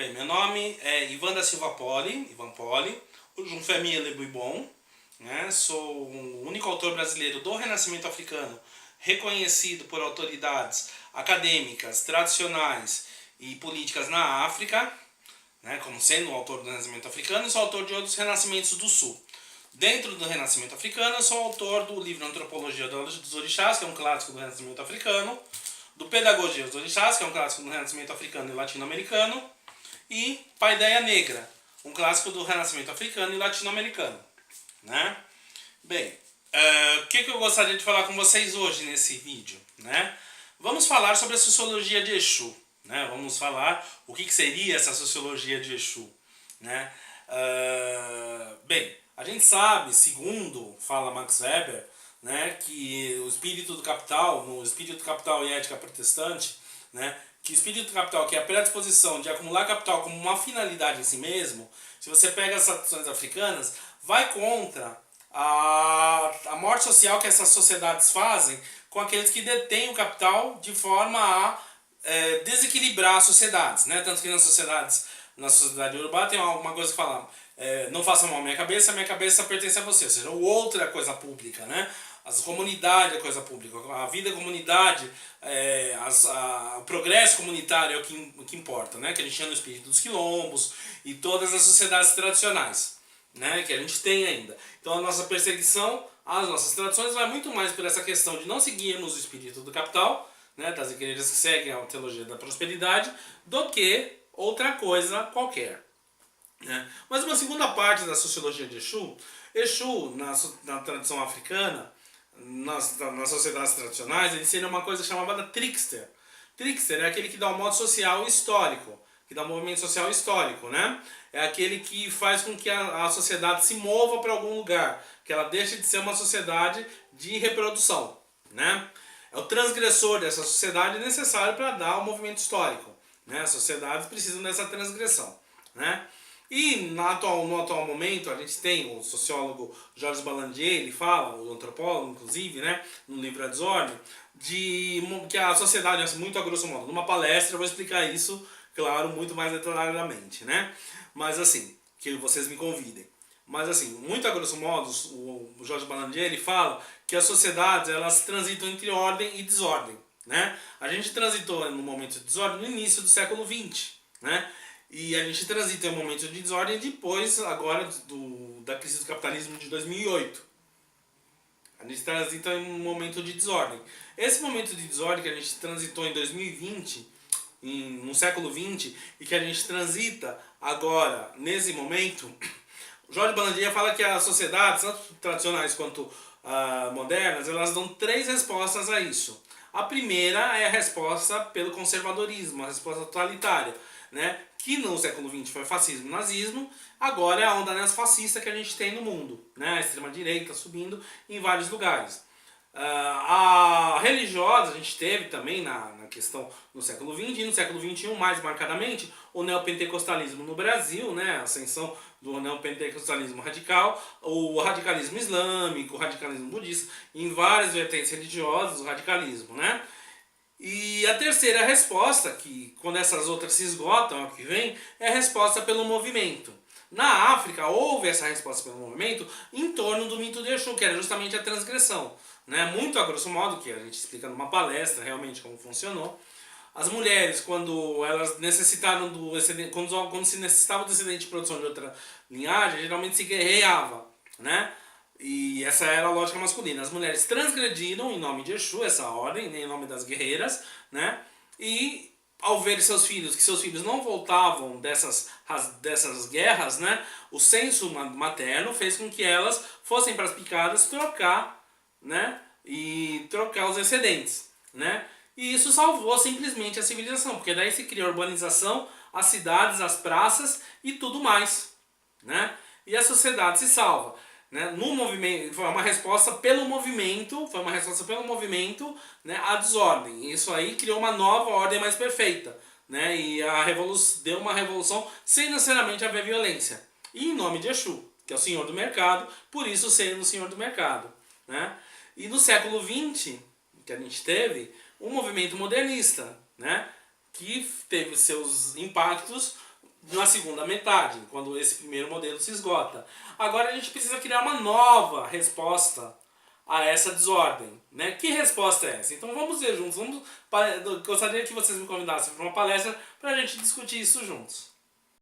Bem, meu nome é Ivan da Silva Poli, Ivan Poli, uma família muito bom, né? Sou o único autor brasileiro do Renascimento Africano reconhecido por autoridades acadêmicas, tradicionais e políticas na África, né? Como sendo o autor do Renascimento Africano, e sou autor de outros renascimentos do Sul. Dentro do Renascimento Africano, eu sou autor do livro Antropologia dos Orixás, que é um clássico do Renascimento Africano, do Pedagogia dos Orixás, que é um clássico do Renascimento Africano e Latino-Americano, e Paideia Negra, um clássico do Renascimento Africano e Latino-Americano, né? Bem, o que eu gostaria de falar com vocês hoje nesse vídeo, né? Vamos falar sobre a sociologia de Exu, né? Vamos falar o que seria essa sociologia de Exu, né? Bem, a gente sabe, segundo fala Max Weber, né, que o espírito do capital, no espírito do capital e ética protestante, né, que o espírito do capital, que é a predisposição de acumular capital como uma finalidade em si mesmo, se você pega as tradições africanas, vai contra a morte social que essas sociedades fazem com aqueles que detêm o capital de forma a desequilibrar as sociedades, né? Tanto que na sociedade urbana tem alguma coisa que fala, não faça mal à minha cabeça pertence a você, ou seja, o outro é a coisa pública, né? As comunidades é a coisa pública, a vida da comunidade, o progresso comunitário é o que importa, né? Que a gente chama no espírito dos quilombos e todas as sociedades tradicionais, né? Que a gente tem ainda. Então a nossa perseguição às nossas tradições vai muito mais por essa questão de não seguirmos o espírito do capital, né? Das igrejas que seguem a teologia da prosperidade, do que outra coisa qualquer, né? Mas uma segunda parte da sociologia de Exu, na tradição africana, nas sociedades tradicionais, ele seria uma coisa chamada trickster. Trickster é aquele que dá um modo social histórico, que dá um movimento social histórico, né? É aquele que faz com que a sociedade se mova para algum lugar, que ela deixe de ser uma sociedade de reprodução, né? É o transgressor dessa sociedade necessário para dar um movimento histórico, né? As sociedades precisam dessa transgressão, né? E no atual momento a gente tem o sociólogo Georges Balandier, ele fala, o antropólogo inclusive, né, no livro A Desordem, de que a sociedade, muito a grosso modo, numa palestra eu vou explicar isso, claro, muito mais detalhadamente, né? Mas assim, que vocês me convidem. Mas assim, muito a grosso modo, o Georges Balandier, ele fala que as sociedades, elas transitam entre ordem e desordem, né? A gente transitou no momento de desordem no início do século XX, né? E a gente transita em um momento de desordem depois, agora, da crise do capitalismo de 2008. A gente transita em um momento de desordem. Esse momento de desordem que a gente transitou em 2020, no século XX, e que a gente transita agora, nesse momento, Jorge Balandier fala que as sociedades, tanto tradicionais quanto modernas, elas dão 3 respostas a isso. A primeira é a resposta pelo conservadorismo, a resposta totalitária, né? Que no século XX foi fascismo e nazismo, agora é a onda neofascista que a gente tem no mundo, né? A extrema-direita subindo em vários lugares. A religiosa a gente teve também na questão no século XX e no século XXI, mais marcadamente, o neopentecostalismo no Brasil, né? A ascensão do neopentecostalismo radical, o radicalismo islâmico, o radicalismo budista, em várias vertentes religiosas, o radicalismo, né? E a terceira resposta, que quando essas outras se esgotam, é o que vem, é a resposta pelo movimento. Na África houve essa resposta pelo movimento em torno do mito de Exu, que era justamente a transgressão, né? Muito a grosso modo, que a gente explica numa palestra realmente como funcionou. As mulheres, quando elas necessitaram do excedente, quando se necessitava do excedente de produção de outra linhagem, geralmente se guerreava, né? E essa era a lógica masculina. As mulheres transgrediram em nome de Exu, essa ordem, em nome das guerreiras, né? E ao ver que seus filhos não voltavam dessas guerras, né? O senso materno fez com que elas fossem para as picadas trocar, né? E trocar os excedentes, né? E isso salvou simplesmente a civilização, porque daí se cria a urbanização, as cidades, as praças e tudo mais, né? E a sociedade se salva, né? No movimento, foi uma resposta pelo movimento, né, à desordem. Isso aí criou uma nova ordem mais perfeita, né? E deu uma revolução sem necessariamente haver violência. E em nome de Exu, que é o senhor do mercado, por isso sendo o senhor do mercado, né? E no século XX, que a gente teve, um movimento modernista, né? Que teve seus impactos na segunda metade, quando esse primeiro modelo se esgota. Agora a gente precisa criar uma nova resposta a essa desordem, né? Que resposta é essa? Então vamos ver juntos. Gostaria que vocês me convidassem para uma palestra para a gente discutir isso juntos.